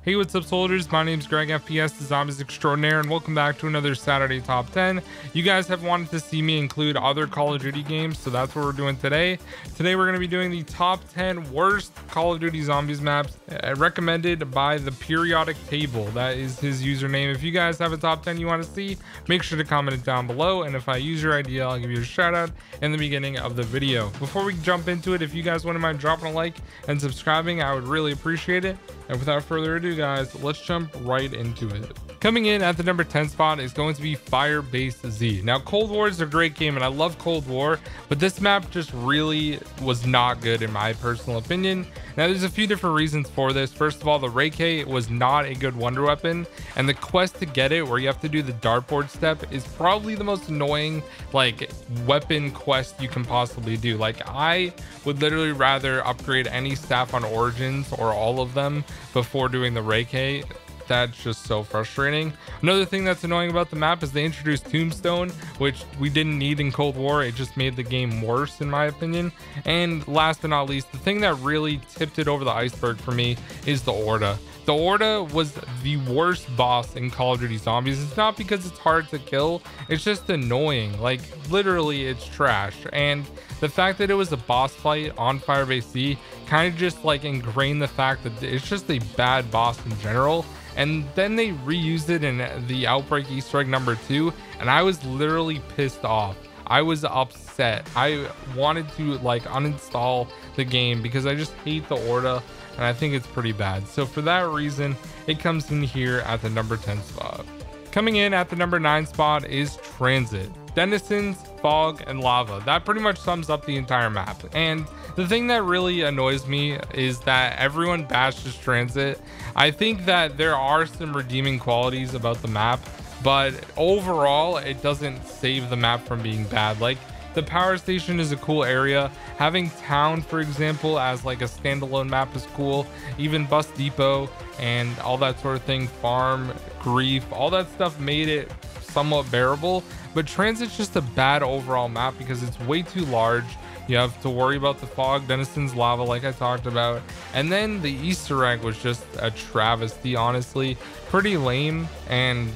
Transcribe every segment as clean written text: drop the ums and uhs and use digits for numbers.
Hey, what's up, soldiers? My name's GregFPS, the Zombies Extraordinaire, and welcome back to another Saturday Top 10. You guys have wanted to see me include other Call of Duty games, so that's what we're doing today. Today, we're going to be doing the top 10 worst Call of Duty Zombies maps recommended by the periodic table. That is his username. If you guys have a top 10 you want to see, make sure to comment it down below, and if I use your idea, I'll give you a shout out in the beginning of the video. Before we jump into it, if you guys wouldn't mind dropping a like and subscribing, I would really appreciate it. And without further ado, guys, let's jump right into it. Coming in at the number 10 spot is going to be Firebase Z. Now, Cold War is a great game and I love Cold War, but this map just really was not good in my personal opinion. Now, there's a few different reasons for this. First of all, the Reiki was not a good wonder weapon, and the quest to get it, where you have to do the dartboard step, is probably the most annoying like weapon quest you can possibly do. Like, I would literally rather upgrade any staff on Origins or all of them before doing the Reiki. That's just so frustrating. Another thing that's annoying about the map is they introduced Tombstone, which we didn't need in Cold War. It just made the game worse in my opinion. And last but not least, the thing that really tipped it over the iceberg for me is the Orda. The Orda was the worst boss in Call of Duty Zombies. It's not because it's hard to kill, it's just annoying. Like, literally, it's trash. And the fact that it was a boss fight on Firebase Z kind of just like ingrained the fact that it's just a bad boss in general. And then they reused it in the Outbreak Easter egg number 2, and I was literally pissed off. I was upset. I wanted to like uninstall the game because I just hate the Orda, and I think it's pretty bad. So for that reason, it comes in here at the number 10 spot. Coming in at the number 9 spot is Transit. Denizens, fog, and lava. That pretty much sums up the entire map. And the thing that really annoys me is that everyone bashes Transit. I think that there are some redeeming qualities about the map, but overall it doesn't save the map from being bad. Like, the power station is a cool area. Having town, for example, as like a standalone map is cool. Even bus depot and all that sort of thing, farm, grief, all that stuff made it somewhat bearable. But Transit's just a bad overall map because it's way too large. You have to worry about the fog, Denizens, lava, like I talked about. And then the Easter egg was just a travesty, honestly. Pretty lame and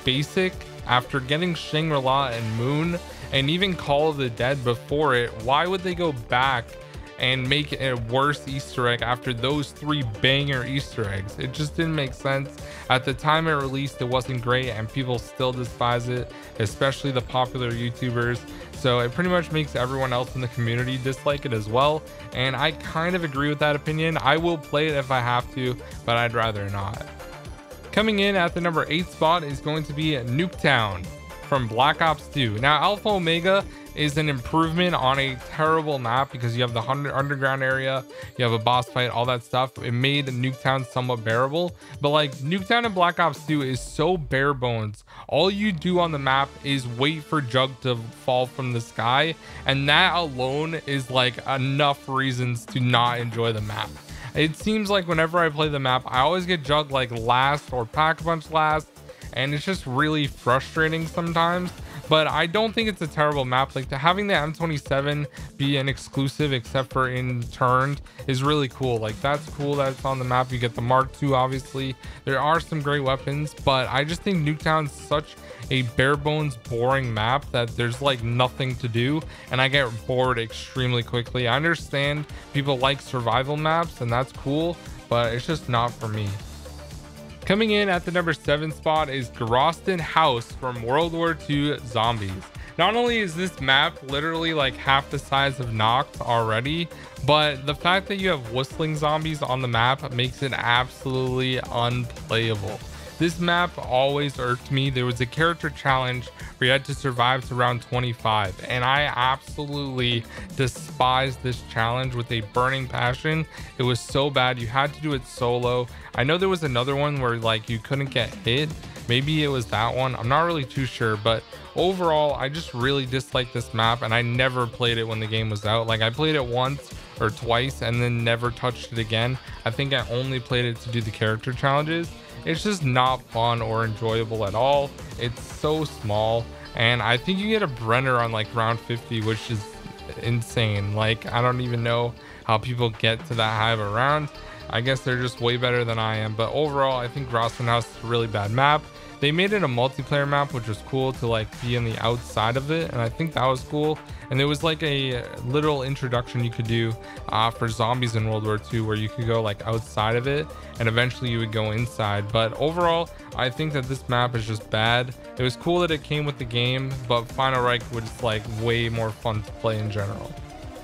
basic. After getting Shangri-La and Moon and even Call of the Dead before it, why would they go back and make a worse Easter egg after those 3 banger Easter eggs? It just didn't make sense. At the time it released, it wasn't great and people still despise it, especially the popular YouTubers. So it pretty much makes everyone else in the community dislike it as well. And I kind of agree with that opinion. I will play it if I have to, but I'd rather not. Coming in at the number 8 spot is going to be Nuketown from Black Ops 2. Now, Alpha Omega is an improvement on a terrible map because you have the underground area, you have a boss fight, all that stuff. It made Nuketown somewhat bearable, but like Nuketown in Black Ops 2 is so bare bones. All you do on the map is wait for Jug to fall from the sky, and that alone is like enough reasons to not enjoy the map. It seems like whenever I play the map, I always get Jug like last or Pack-a-Punch last, and it's just really frustrating sometimes. But I don't think it's a terrible map. Like, having the M27 be an exclusive except for in Turned is really cool. Like, that's cool that it's on the map. You get the Mark II, obviously. There are some great weapons, but I just think Nuketown's such a bare bones boring map that there's like nothing to do, and I get bored extremely quickly. I understand people like survival maps and that's cool, but it's just not for me. Coming in at the number 7 spot is Groston House from WWII Zombies. Not only is this map literally like half the size of Noct already, but the fact that you have whistling zombies on the map makes it absolutely unplayable. This map always irked me. There was a character challenge where you had to survive to round 25, and I absolutely despised this challenge with a burning passion. It was so bad. You had to do it solo. I know there was another one where like you couldn't get hit. Maybe it was that one. I'm not really too sure, but overall, I just really disliked this map, and I never played it when the game was out. Like, I played it once or twice and then never touched it again. I think I only played it to do the character challenges. It's just not fun or enjoyable at all. It's so small, and I think you get a Brenner on like round 50, which is insane. Like, I don't even know how people get to that high of a round. I guess they're just way better than I am. But overall, I think Groston House is a really bad map. They made it a multiplayer map, which was cool to like be on the outside of it, and I think that was cool. And there was like a little introduction you could do for zombies in World War II, where you could go like outside of it and eventually you would go inside. But overall, I think that this map is just bad. It was cool that it came with the game, but Final Reich was like way more fun to play in general.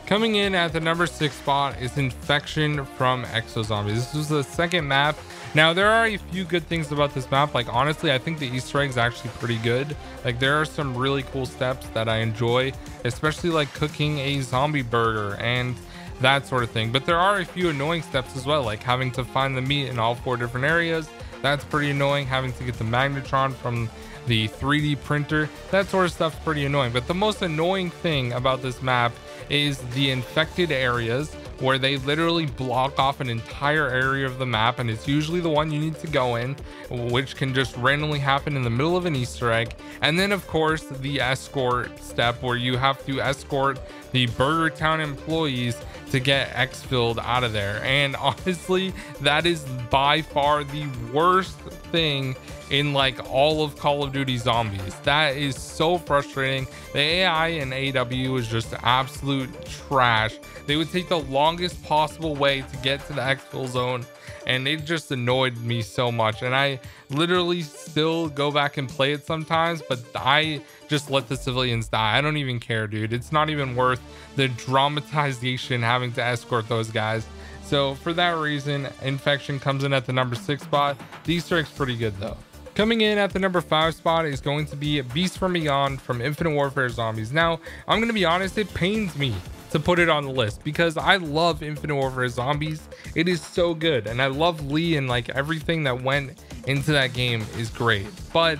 Coming in at the number 6 spot is Infection from Exo Zombies. This was the second map. Now, there are a few good things about this map. Like, honestly, I think the Easter egg is actually pretty good. Like, there are some really cool steps that I enjoy, especially like cooking a zombie burger and that sort of thing. But there are a few annoying steps as well, like having to find the meat in all 4 different areas. That's pretty annoying. Having to get the magnetron from the 3D printer, that sort of stuff's pretty annoying. But the most annoying thing about this map is the infected areas, where they literally block off an entire area of the map, and it's usually the one you need to go in, which can just randomly happen in the middle of an Easter egg. And then of course the escort step, where you have to escort the Burger Town employees to get exfilled out of there. And honestly, that is by far the worst thing in like all of Call of Duty Zombies. That is so frustrating. The AI in AW is just absolute trash. They would take the longest possible way to get to the exfil zone, and it just annoyed me so much. And I literally still go back and play it sometimes, but I just let the civilians die. I don't even care, dude. It's not even worth the dramatization having to escort those guys. So for that reason, Infection comes in at the number 6 spot. The Easter egg's pretty good though. Coming in at the number 5 spot is going to be Beast from Beyond from Infinite Warfare Zombies. Now, I'm going to be honest, it pains me to put it on the list because I love Infinite Warfare Zombies. It is so good, and I love Lee, and like everything that went into that game is great. But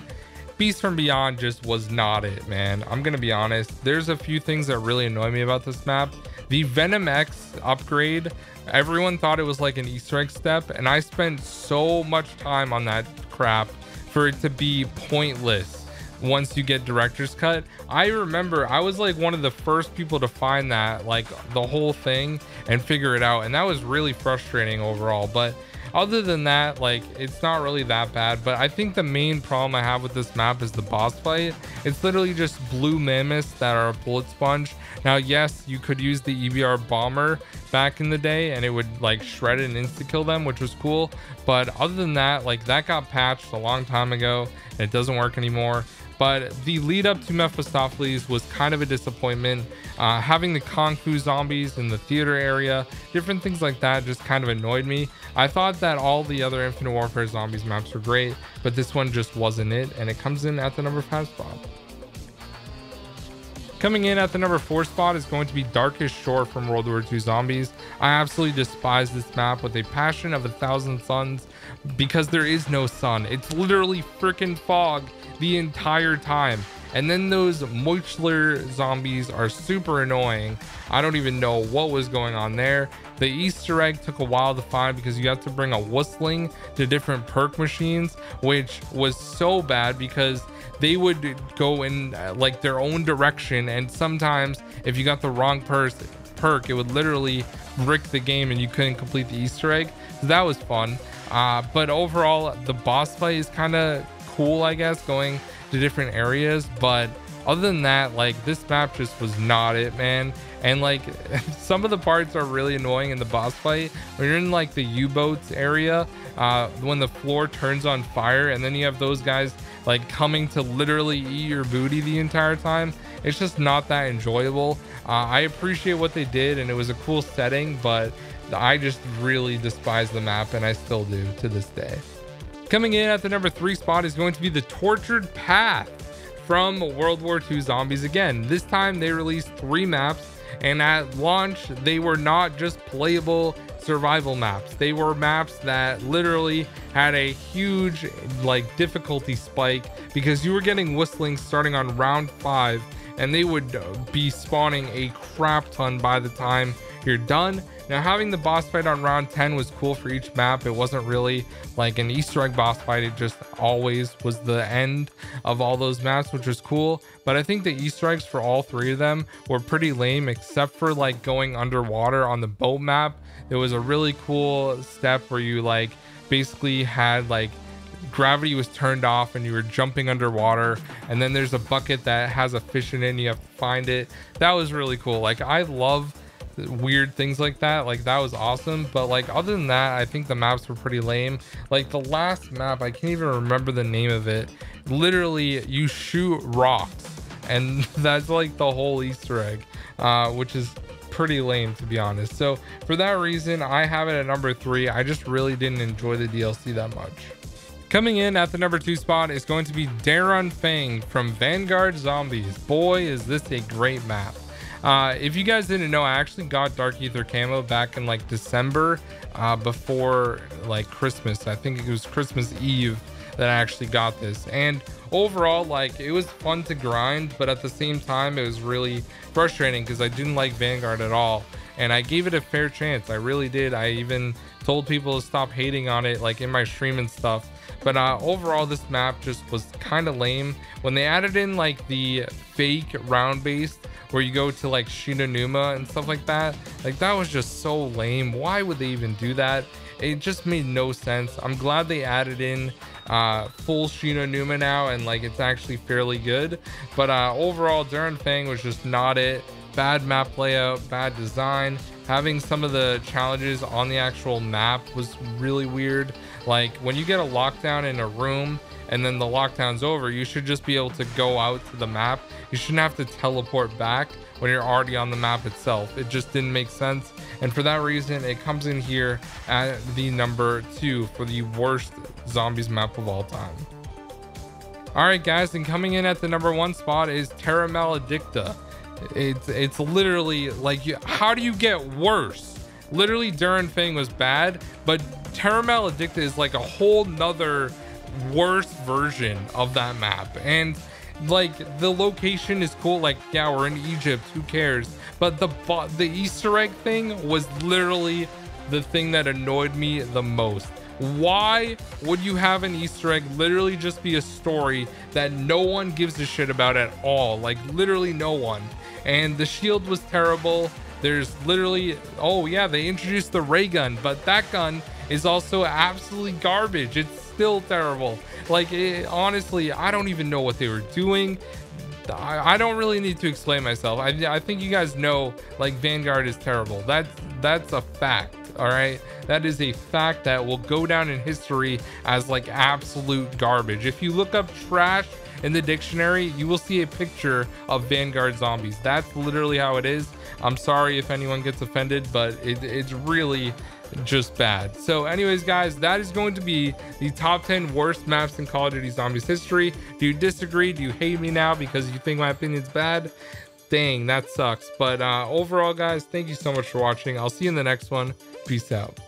Beast from Beyond just was not it, man. I'm going to be honest. There's a few things that really annoy me about this map. The Venom X upgrade, everyone thought it was like an Easter egg step, and I spent so much time on that crap for it to be pointless once you get director's cut. I remember I was like one of the first people to find that, like the whole thing, and figure it out, and that was really frustrating overall. But other than that, like, it's not really that bad. But I think the main problem I have with this map is the boss fight. It's literally just blue mammoths that are a bullet sponge. Now, yes, you could use the EBR bomber back in the day and it would like shred it and insta kill them, which was cool. But other than that, like, that got patched a long time ago and it doesn't work anymore. But the lead up to Mephistopheles was kind of a disappointment. Having the Kung Fu zombies in the theater area, different things like that just kind of annoyed me. I thought that all the other Infinite Warfare Zombies maps were great, but this one just wasn't it, and it comes in at the number 5 spot. Coming in at the number 4 spot is going to be Darkest Shore from World War II Zombies. I absolutely despise this map with a passion of 1,000 suns because there is no sun. It's literally freaking fog the entire time. And then those Moichler zombies are super annoying. I don't even know what was going on there. The Easter egg took a while to find because you have to bring a whistling to different perk machines, which was so bad because they would go in like their own direction, and sometimes if you got the wrong perk, it would literally brick the game and you couldn't complete the Easter egg. So that was fun. But overall, the boss fight is kind of cool, I guess, going to different areas. But other than that, like, this map just was not it, man. And like some of the parts are really annoying in the boss fight when you're in like the U-boats area, when the floor turns on fire and then you have those guys like coming to literally eat your booty the entire time. It's just not that enjoyable. I appreciate what they did and it was a cool setting, but I just really despise the map, and I still do to this day. Coming in at the number 3 spot is going to be the Tortured Path from World War II Zombies again. This time they released 3 maps, and at launch they were not just playable survival maps. They were maps that literally had a huge like difficulty spike because you were getting whistling starting on round 5, and they would be spawning a crap ton by the time you're done. Now, having the boss fight on round 10 was cool for each map. It wasn't really like an Easter egg boss fight. It just always was the end of all those maps, which was cool. But I think the Easter eggs for all three of them were pretty lame, except for like going underwater on the boat map. There was a really cool step where you like basically had like gravity was turned off and you were jumping underwater, and then there's a bucket that has a fish in it and you have to find it. That was really cool. Like, I love weird things like that. Like, that was awesome. But like, other than that, I think the maps were pretty lame. Like, the last map, I can't even remember the name of it. Literally, you shoot rocks and that's like the whole Easter egg, which is pretty lame, to be honest. So for that reason, I have it at number 3. I just really didn't enjoy the DLC that much. Coming in at the number 2 spot is going to be Darun Fang from Vanguard Zombies. Boy, is this a great map. If you guys didn't know, I actually got Dark Ether camo back in like December, before like Christmas. I think it was Christmas Eve that I actually got this, and overall, like, it was fun to grind, but at the same time it was really frustrating because I didn't like Vanguard at all, and I gave it a fair chance. I really did. I even told people to stop hating on it, like in my stream and stuff. But overall, this map just was kind of lame. When they added in like the fake round based where you go to like Shinonuma and stuff like that was just so lame. Why would they even do that? It just made no sense. I'm glad they added in full Shinonuma now, and like it's actually fairly good. But overall, Darun Fang was just not it. Bad map layout, bad design. Having some of the challenges on the actual map was really weird. Like, when you get a lockdown in a room and then the lockdown's over, you should just be able to go out to the map. You shouldn't have to teleport back when you're already on the map itself. It just didn't make sense, and for that reason, it comes in here at the number 2 for the worst zombies map of all time. All right, guys, and coming in at the number 1 spot is Terra Maledicta. It's literally like, how do you get worse? Literally, Darun Fang was bad, but Terra Maledicta is like a whole nother worse version of that map. And like, the location is cool. Like, yeah, we're in Egypt, who cares? But the Easter egg thing was literally the thing that annoyed me the most. Why would you have an Easter egg literally just be a story that no one gives a shit about at all? Like, literally no one. And the shield was terrible. There's literally, oh yeah, they introduced the ray gun, but that gun is also absolutely garbage. It's still terrible. Like, honestly, I don't even know what they were doing. I don't really need to explain myself. I think you guys know, like, Vanguard is terrible. That's a fact. All right, that is a fact that will go down in history as like absolute garbage. If you look up trash in the dictionary, you will see a picture of Vanguard Zombies. That's literally how it is. I'm sorry if anyone gets offended, but it's really just bad. So anyways, guys, that is going to be the top 10 worst maps in Call of Duty Zombies history. Do you disagree? Do you hate me now because you think my opinion's bad? Dang, that sucks. But overall, guys, thank you so much for watching. I'll see you in the next one. Peace out.